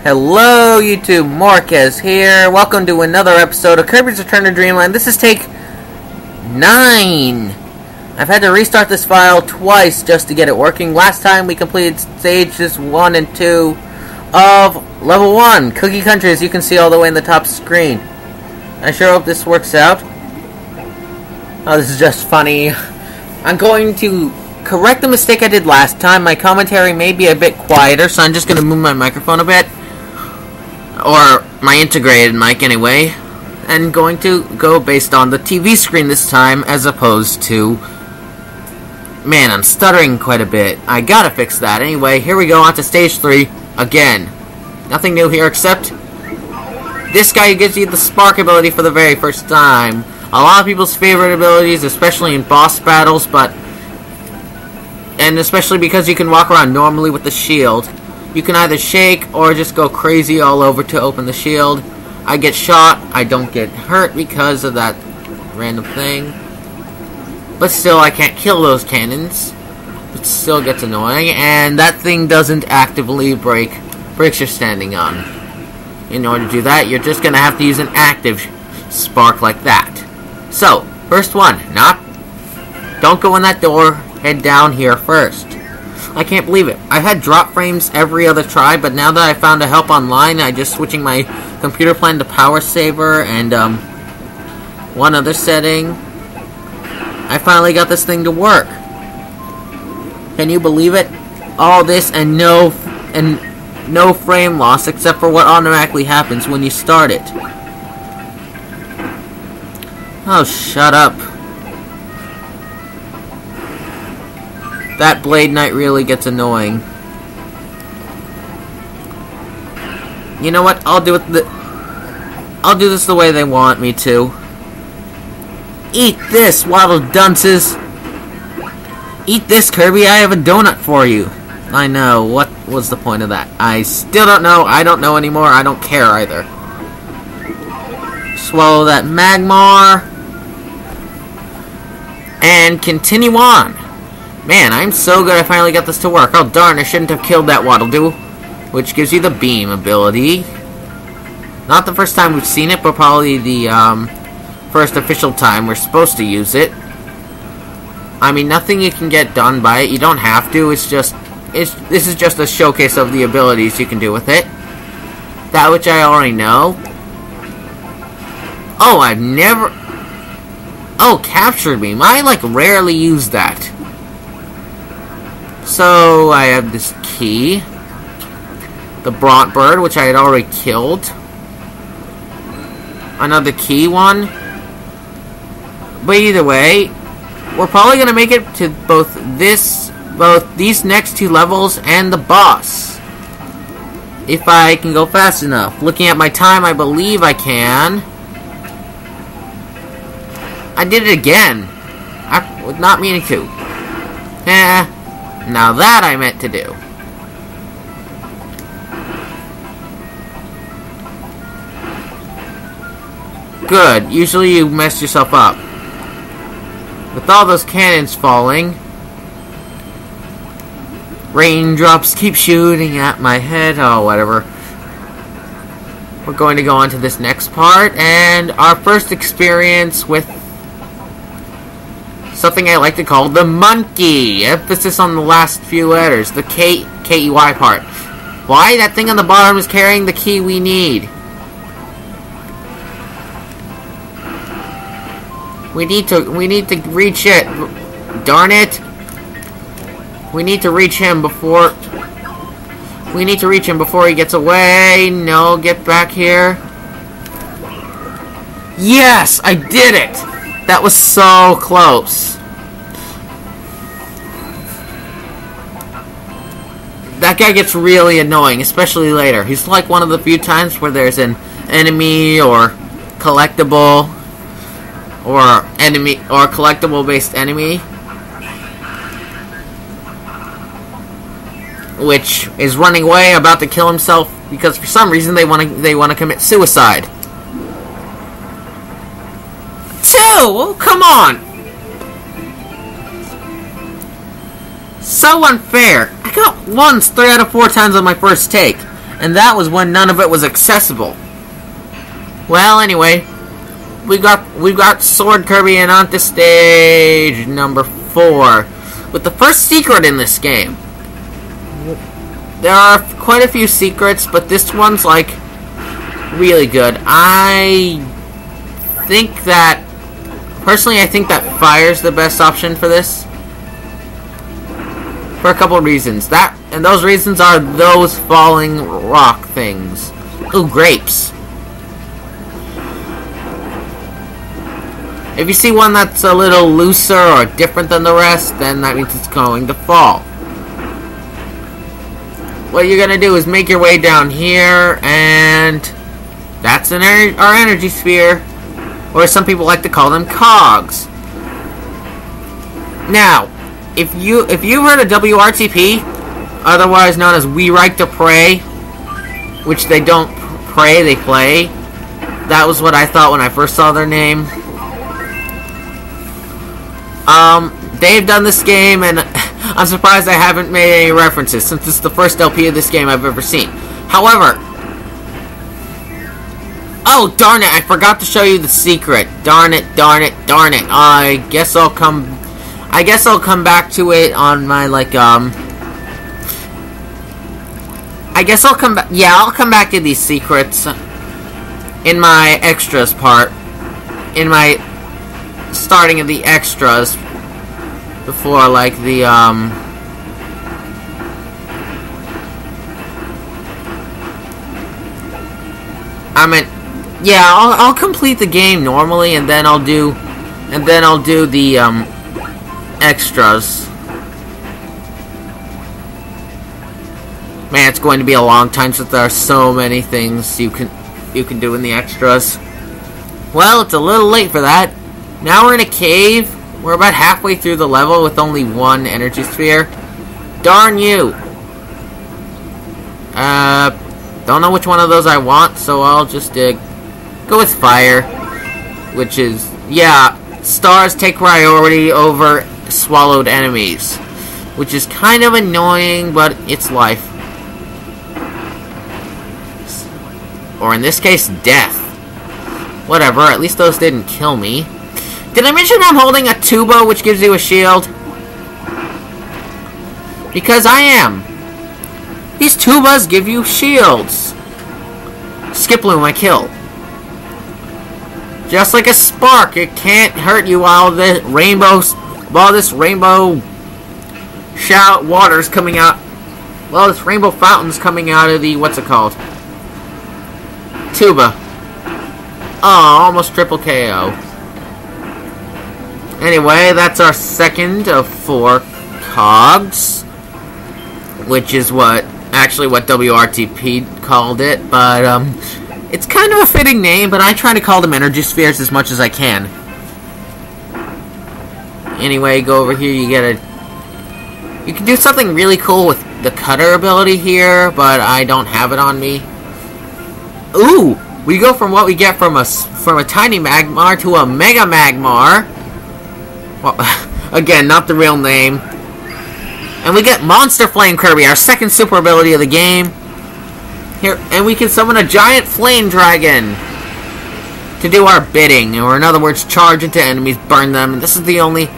Hello YouTube, Morkez here. Welcome to another episode of Kirby's Return to Dreamland. This is take 9. I've had to restart this file twice just to get it working. Last time we completed stages 1 and 2 of level 1, Cookie Country, as you can see all the way in the top screen. I sure hope this works out. Oh, this is just funny. I'm going to correct the mistake I did last time. My commentary may be a bit quieter, so I'm just going to move my microphone a bit. Or my integrated mic anyway. And going to go based on the TV screen this time as opposed to... Man, I'm stuttering quite a bit. I gotta fix that. Anyway, here we go on to stage 3 again. Nothing new here except this guy gives you the spark ability for the very first time. A lot of people's favorite abilities, especially in boss battles, and especially because you can walk around normally with the shield. You can either shake or just go crazy all over to open the shield. I get shot, I don't get hurt because of that random thing. But still, I can't kill those cannons. It still gets annoying, and that thing doesn't actively break bricks you're standing on. In order to do that, you're just gonna have to use an active spark like that. So, first one, don't go in that door, head down here first. I can't believe it. I had drop frames every other try, but now that I found a help online, I just switching my computer plan to power saver and one other setting. I finally got this thing to work. Can you believe it? All this and no frame loss except for what automatically happens when you start it. Oh, shut up. That Blade Knight really gets annoying. You know what? I'll do this the way they want me to. Eat this, waddle dunces. Eat this, Kirby. I have a donut for you. I know. What was the point of that? I still don't know. I don't know anymore. I don't care either. Swallow that Magmar. And continue on. Man, I'm so good I finally got this to work. Oh darn, I shouldn't have killed that Waddle-Doo. Which gives you the beam ability. Not the first time we've seen it, but probably the first official time we're supposed to use it. I mean, nothing you can get done by it. You don't have to. This is just a showcase of the abilities you can do with it. That which I already know. Oh, I've never... Oh, captured beam. I, rarely use that. So, I have this key. The Bront Bird, which I had already killed. Another key one. But either way, we're probably going to make it to both these next 2 levels and the boss. If I can go fast enough. Looking at my time, I believe I can. I did it again. I was not meaning to. Now that I meant to do. Good. Usually you mess yourself up. With all those cannons falling, raindrops keep shooting at my head. Oh, whatever. We're going to go on to this next part, and our first experience with something I like to call the monkey. Emphasis on the last few letters. The K-E-Y part. Why? That thing on the bottom is carrying the key we need. We need to reach it. Darn it. We need to reach him before he gets away. No, get back here. Yes, I did it. That was so close. That guy gets really annoying, especially later. He's like one of the few times where there's an enemy or collectible collectible-based enemy, which is running away, about to kill himself because for some reason they want to commit suicide. Oh, come on! So unfair. I got once 3 out of 4 times on my first take. and that was when none of it was accessible. Well, anyway, we've got Sword Kirby and on to stage number 4 with the first secret in this game. There are quite a few secrets, but this one's like really good. Personally, I think that fire's the best option for this. For a couple of reasons. And those reasons are those falling rock things. Ooh, grapes. If you see one that's a little looser or different than the rest, then that means it's going to fall. What you're going to do is make your way down here, and that's our energy sphere. Or some people like to call them cogs. Now, if you've heard of WRTP, otherwise known as We Like to Pray, which they don't pray, they play. That was what I thought when I first saw their name. They've done this game, and I'm surprised I haven't made any references, since it's the first LP of this game I've ever seen. However, oh darn it, I forgot to show you the secret. Darn it, darn it, darn it. I guess I'll come back to it on my, like, I'll come back to these secrets in my extras part. In my starting of the extras. Before, like, the, yeah, I'll complete the game normally, and then I'll do the, extras. Man, it's going to be a long time since there are so many things you can do in the extras. Well, it's a little late for that. Now we're in a cave. We're about halfway through the level with only one energy sphere. Darn you! Don't know which one of those I want, so I'll just go with fire. Which is, yeah, stars take priority over swallowed enemies. Which is kind of annoying, but it's life. Or in this case, death. Whatever, at least those didn't kill me. Did I mention I'm holding a tuba, which gives you a shield? Because I am. These tubas give you shields. Skiploom, I kill. Just like a spark, it can't hurt you while this rainbow water's coming out. Well, this rainbow fountain's coming out of the, what's it called? Tuba. Oh, almost triple KO. Anyway, that's our second of 4 cogs, which is what WRTP called it, but it's kind of a fitting name, but I try to call them energy spheres as much as I can. Anyway, go over here, you can do something really cool with the cutter ability here, but I don't have it on me. Ooh, we go from what we get from a tiny Magmar to a Mega Magmar. Well, again, not the real name. And we get Monster Flame Kirby, our second super ability of the game. Here, and we can summon a giant flame dragon to do our bidding, or in other words, charge into enemies, burn them. And this is the only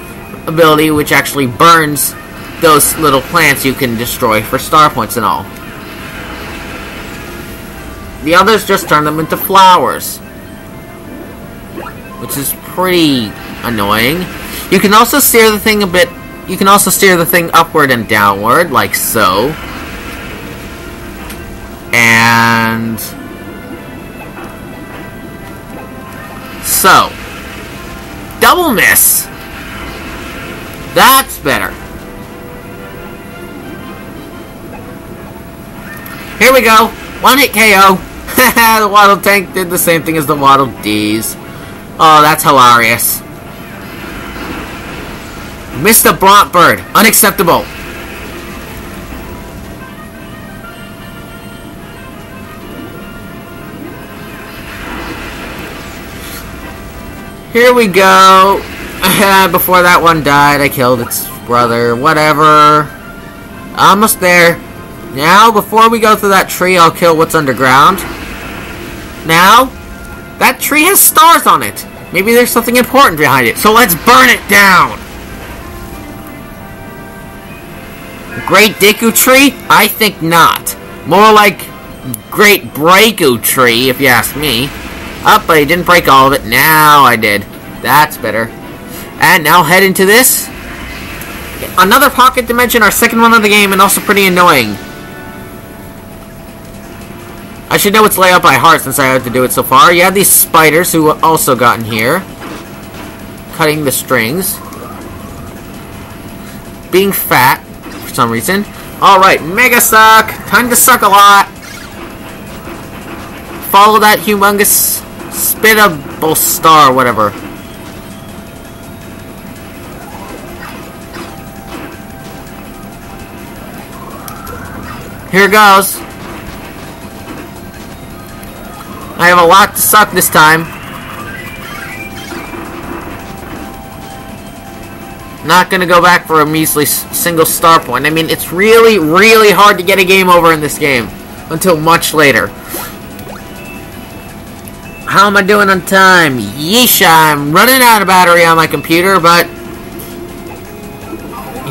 ability which actually burns those little plants you can destroy for star points and all. The others just turn them into flowers, which is pretty annoying. You can also steer the thing upward and downward, like so. And so. Double miss. That's better. Here we go. One hit KO. The Waddle Tank did the same thing as the Waddle Dees. Oh, that's hilarious. Missed the Bront Bird. Unacceptable. Here we go. Before that one died, I killed its brother. Whatever. Almost there. Now, before we go through that tree, I'll kill what's underground. Now, that tree has stars on it. Maybe there's something important behind it, so let's burn it down. Great Deku Tree? I think not. More like Great Breaku Tree, if you ask me. Oh, but I didn't break all of it. Now I did. That's better. And now head into this. Another pocket dimension, our second one of the game, and also pretty annoying. I should know its layout by heart since I had to do it so far. You have these spiders who also got in here. Cutting the strings. Being fat, for some reason. Alright, Mega Suck! Time to suck a lot! Follow that humongous spittable star, whatever. Here goes. I have a lot to suck this time. Not gonna go back for a measly single star point. I mean, it's really, really hard to get a game over in this game. Until much later. How am I doing on time? Yeesh, I'm running out of battery on my computer, but...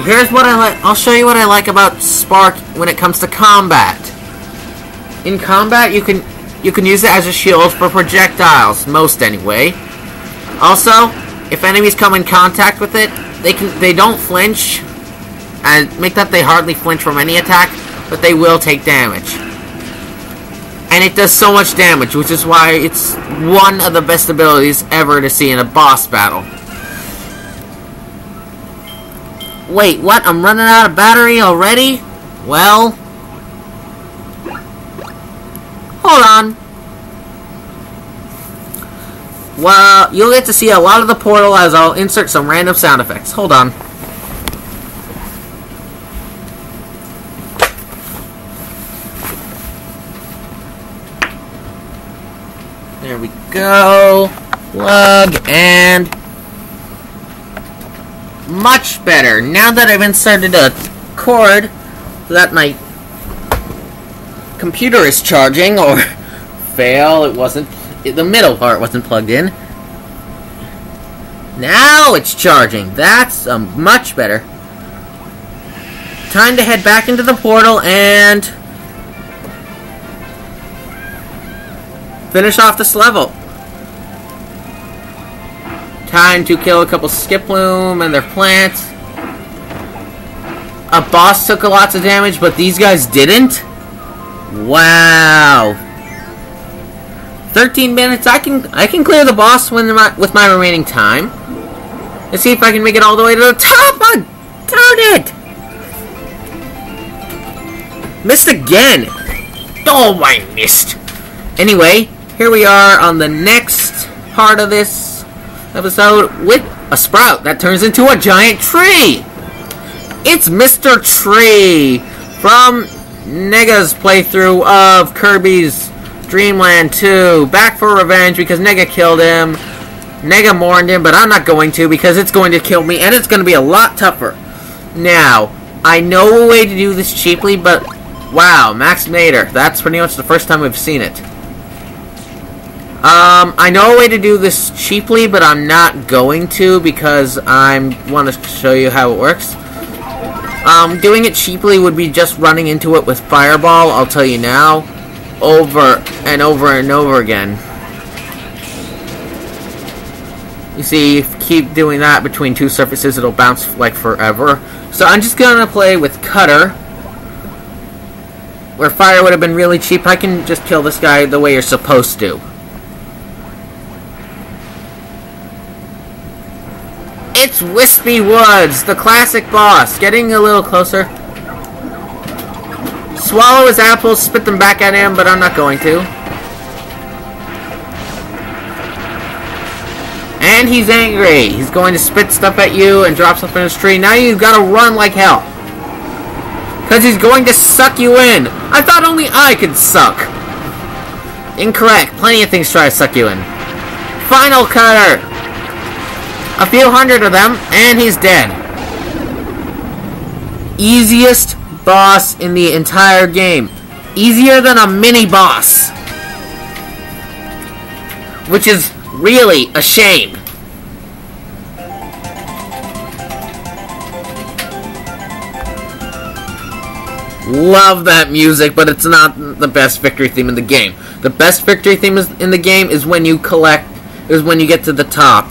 Here's what I like. I'll show you what I like about Spark when it comes to combat. In combat, you can use it as a shield for projectiles, most anyway. Also, if enemies come in contact with it, they don't flinch, and make that they hardly flinch from any attack, but they will take damage. And it does so much damage, which is why it's one of the best abilities ever to see in a boss battle. Wait, what? I'm running out of battery already? Well... Hold on. Well, you'll get to see a lot of the portal as I'll insert some random sound effects. Hold on. There we go. Plug and... Much better. Now that I've inserted a cord so that my computer is charging, or fail, it wasn't, the middle part wasn't plugged in. Now it's charging. That's much better. Time to head back into the portal and finish off this level. Time to kill a couple Skiploom and their plants. A boss took lots of damage, but these guys didn't? Wow. 13 minutes. I can clear the boss with my remaining time. Let's see if I can make it all the way to the top. Oh, darn it! Missed again. Oh, I missed. Anyway, here we are on the next part of this episode with a sprout that turns into a giant tree. It's Mr. Tree from Nega's playthrough of Kirby's Dreamland 2. Back for revenge because Nega killed him. Nega mourned him, but I'm not going to because it's going to kill me and it's going to be a lot tougher. Now, I know a way to do this cheaply, but wow, Max Mater. That's pretty much the first time we've seen it. I know a way to do this cheaply, but I'm not going to because I want to show you how it works. Doing it cheaply would be just running into it with Fireball, I'll tell you now, over and over and over again. You see, if you keep doing that between two surfaces, it'll bounce like forever. So I'm just gonna play with Cutter. Where fire would have been really cheap, I can just kill this guy the way you're supposed to. It's Whispy Woods, the classic boss. Getting a little closer. Swallow his apples, spit them back at him, but I'm not going to. And he's angry. He's going to spit stuff at you and drop stuff in his tree. Now you've got to run like hell. Because he's going to suck you in. I thought only I could suck. Incorrect. Plenty of things try to suck you in. Final Cutter. A few hundred of them, and he's dead. Easiest boss in the entire game. Easier than a mini boss. Which is really a shame. Love that music, but it's not the best victory theme in the game. The best victory theme in the game is when you get to the top,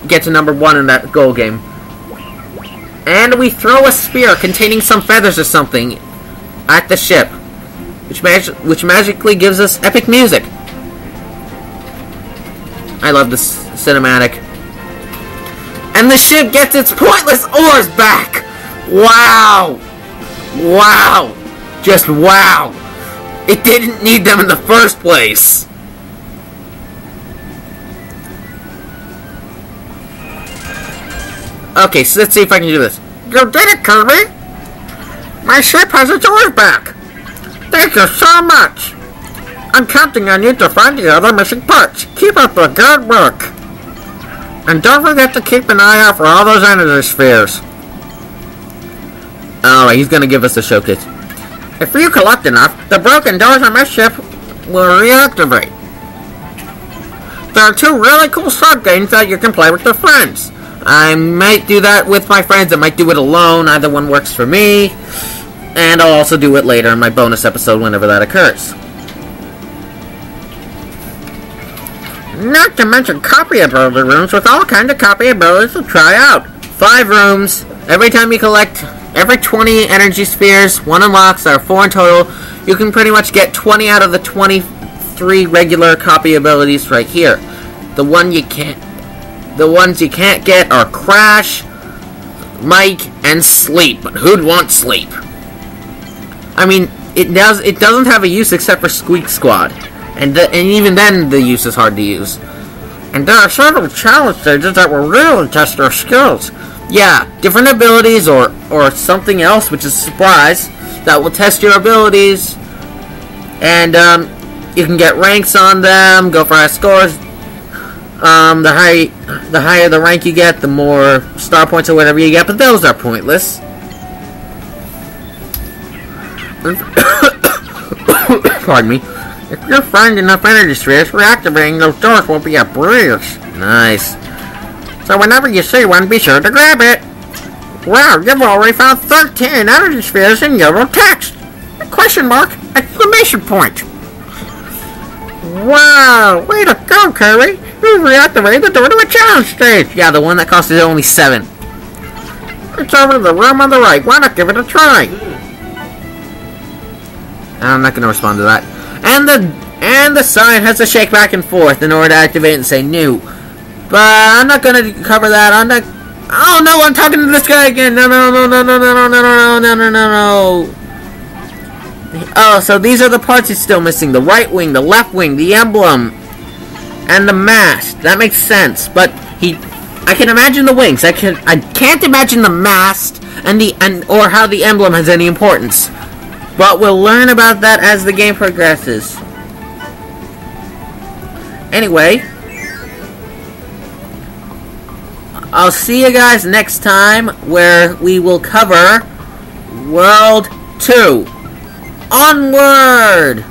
get to number 1 in that goal game. And we throw a spear containing some feathers or something at the ship, which magically gives us epic music. I love this cinematic. And the ship gets its pointless oars back! Wow! Wow! Just wow! It didn't need them in the first place! Okay, so let's see if I can do this. You did it, Kirby! My ship has its oars back! Thank you so much! I'm counting on you to find the other missing parts. Keep up the good work! And don't forget to keep an eye out for all those energy spheres. Alright, he's gonna give us a showcase. If you collect enough, the broken doors on my ship will reactivate. There are 2 really cool sub-games that you can play with your friends. I might do that with my friends, I might do it alone, either one works for me. And I'll also do it later in my bonus episode whenever that occurs. Not to mention copy ability rooms with all kinds of copy abilities to try out. 5 rooms. Every time you collect every 20 energy spheres, 1 unlocks, there are 4 in total. You can pretty much get 20 out of the 23 regular copy abilities right here. The ones you can't get are Crash, Mike, and Sleep. But who'd want Sleep? I mean, it doesn't have a use except for Squeak Squad. And even then, the use is hard to use. And there are several challenge stages that will really test our skills. Yeah, different abilities or something else, which is a surprise, that will test your abilities. And you can get ranks on them, go for high scores. The higher the rank you get, the more star points or whatever you get, but those are pointless. Pardon me. If you find enough energy spheres, reactivating those doors will be a breeze. Nice. So whenever you see one, be sure to grab it. Wow, you've already found 13 energy spheres in yellow text. Question mark! Exclamation point! Wow, way to go, Kirby! You reactivated the door to a challenge stage! Yeah, the one that cost us only 7. It's over to the room on the right. Why not give it a try? I'm not going to respond to that. And the sign has to shake back and forth in order to activate and say new. But I'm not going to cover that. Oh no, I'm talking to this guy again. No. Oh, so these are the parts he's still missing. The right wing, the left wing, the emblem, and the mast. That makes sense. But I can imagine the wings. I can't imagine the mast or how the emblem has any importance. But we'll learn about that as the game progresses. Anyway, I'll see you guys next time where we will cover World 2. Onward!